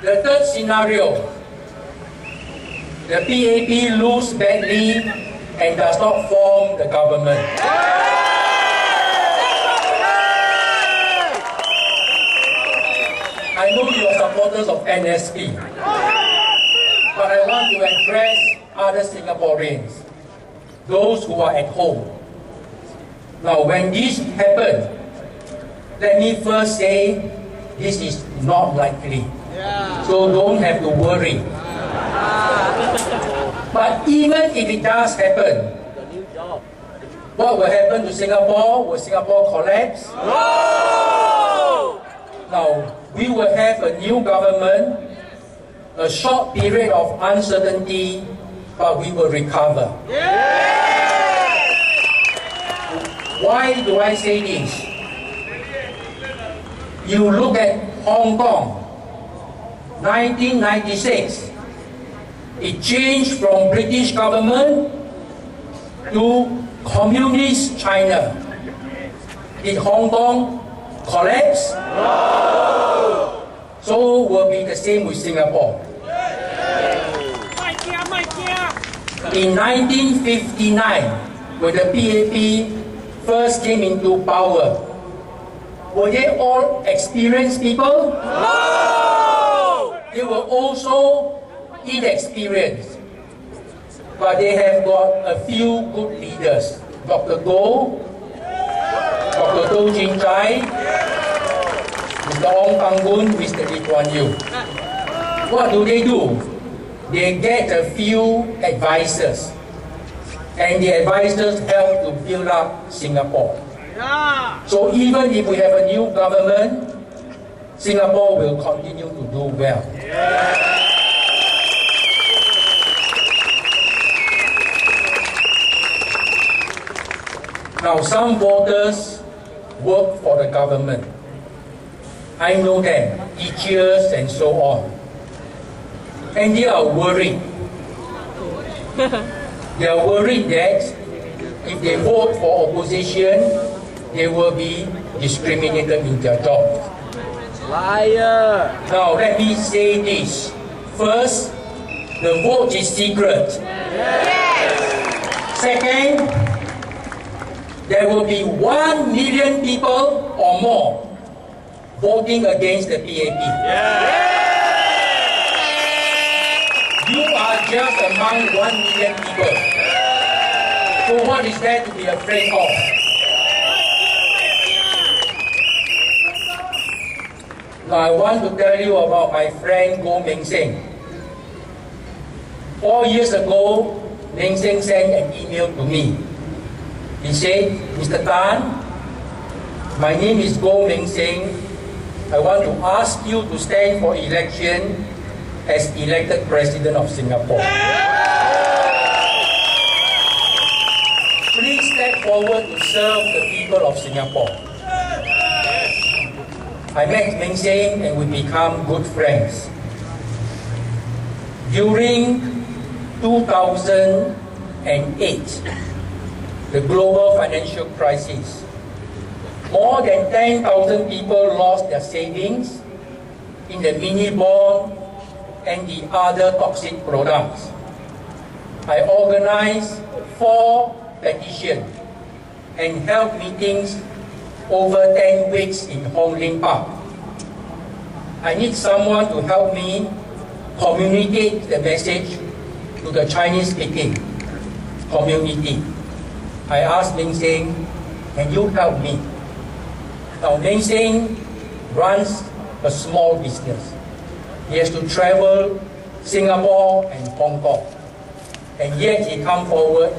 The third scenario, the PAP lose badly and does not form the government. I know you are supporters of NSP, but I want to address other Singaporeans, those who are at home. Now, when this happens, let me first say this is not likely. So don't have to worry. But even if it does happen, what will happen to Singapore? Will Singapore collapse? No! Now, we will have a new government, a short period of uncertainty, but we will recover. Why do I say this? You look at Hong Kong, 1996, it changed from British government to communist China. Did Hong Kong collapse? No! So will be the same with Singapore. In 1959, when the PAP first came into power, were they all experienced people? No! They were also inexperienced. But they have got a few good leaders. Dr. Goh, Dr. Toh Chin Chye, Mr. Ong Pang Boon, Mr. Lee Kuan Yew. What do? They get a few advisors. And the advisors help to build up Singapore. So even if we have a new government, Singapore will continue to do well. Now, some voters work for the government. I know them, teachers and so on. And they are worried. They are worried that if they vote for opposition, they will be discriminated in their job. Liar! Now, let me say this. First, the vote is secret. Yes. Second, there will be 1 million people or more voting against the PAP. Yeah. You are just among 1 million people. So what is there to be afraid of? Now I want to tell you about my friend Goh Meng Seng. 4 years ago, Meng Seng sent an email to me. He said, Mr. Tan, my name is Goh Meng Seng. I want to ask you to stand for election as elected President of Singapore. Please step forward to serve the people of Singapore. I met Meng Seng and we become good friends. During 2008, the global financial crisis, more than 10,000 people lost their savings in the mini bond and the other toxic products. I organized 4 petitions and held meetings over 10 weeks in Hong Lim Park. I need someone to help me communicate the message to the Chinese-speaking community. I asked Meng Seng, can you help me? Now Meng Seng runs a small business. He has to travel Singapore and Hong Kong. And yet he comes forward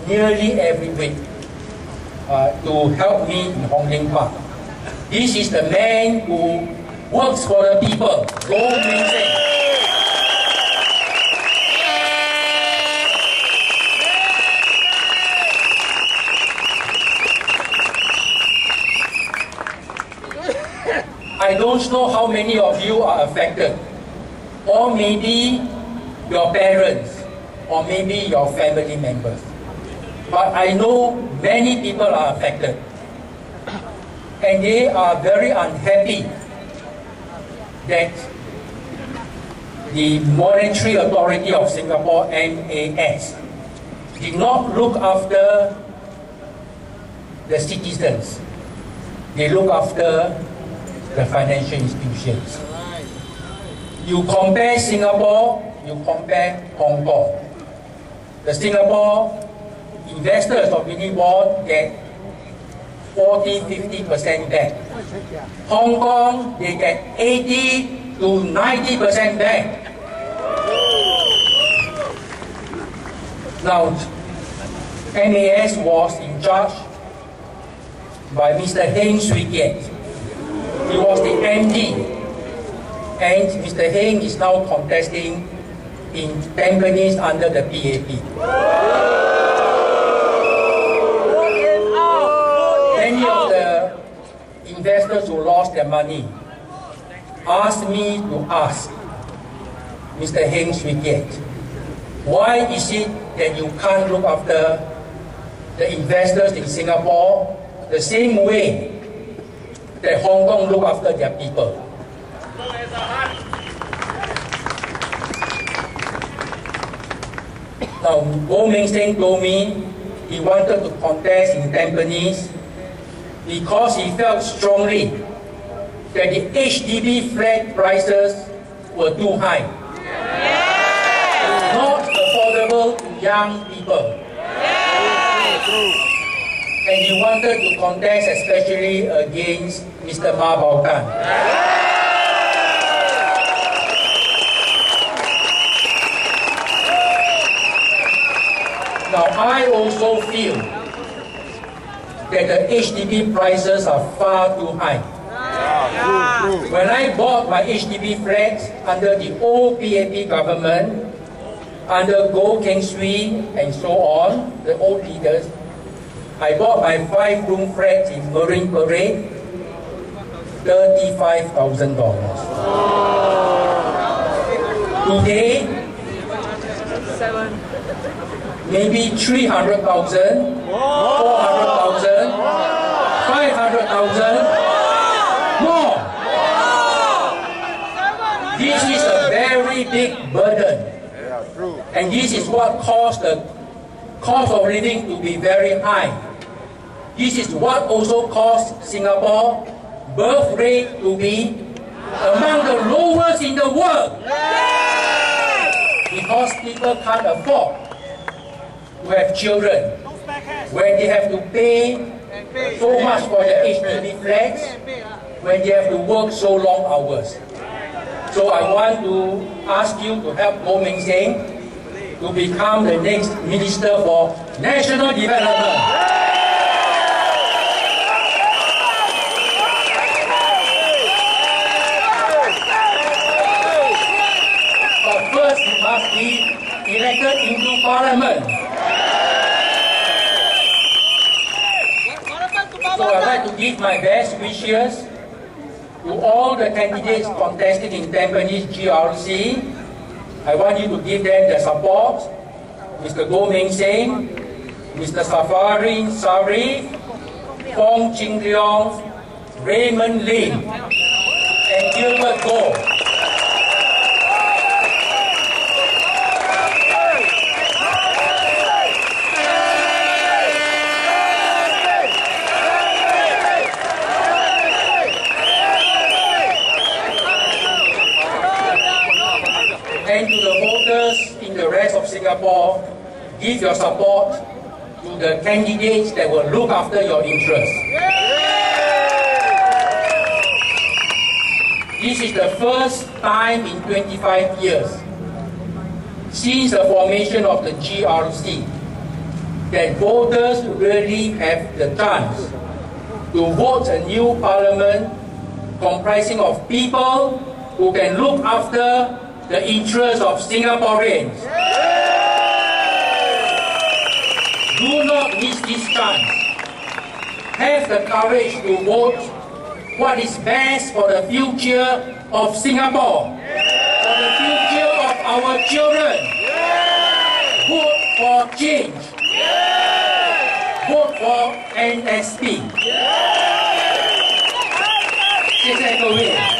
nearly every week to help me in Hong Lim Park. This is the man who works for the people, Goh Meng Seng. I don't know how many of you are affected, or maybe your parents, or maybe your family members. But I know many people are affected, and they are very unhappy that the Monetary Authority of Singapore, MAS, did not look after the citizens. They look after the financial institutions. You compare Singapore, you compare Hong Kong. The Singapore investors of mini bond get 40–50% back. Hong Kong, they get 80–90% back. Now, MAS was in charge by Mr. Heng Swee Keat. He was the MD, and Mr. Heng is now contesting in Tampines under the PAP. Many of the investors who lost their money asked me to ask Mr. Heng Swee Keat, why is it that you can't look after the investors in Singapore the same way that Hong Kong look after their people? Now, Goh Meng Seng told me he wanted to contest in Tampines because he felt strongly that the HDB flat prices were too high. Yes. Not affordable to young people. Yes. And he wanted to contest especially against Mr. Ma Baokan. Yes. Now, I also feel that the HDB prices are far too high. When I bought my HDB flats under the old PAP government, under Goh Keng Swee and so on, the old leaders, I bought my 5-room flat in Marine Parade, $35,000. Today, maybe 300,000, 400,000, 500,000, more. This is a very big burden. And this is what caused the cost of living to be very high. This is what also caused Singapore birth rate to be among the lowest in the world. Because people can't afford to have children when they have to pay so much for the HDB flats, when they have to work so long hours. So I want to ask you to help Goh Meng Seng to become the next Minister for National Development. But first he must be elected into Parliament. So I'd like to give my best wishes to all the candidates contesting in Tampines GRC. I want you to give them the support. Mr. Goh Meng Seng, Mr. Safarin Sari, Fong Ching Leong, Raymond Lim, and Gilbert Goh. And to the voters in the rest of Singapore, give your support to the candidates that will look after your interests. This is the first time in 25 years since the formation of the GRC that voters really have the chance to vote a new parliament comprising of people who can look after the interests of Singaporeans. Do not miss this chance. Have the courage to vote what is best for the future of Singapore, for the future of our children. Vote for change. Vote for NSP. 谢谢各位。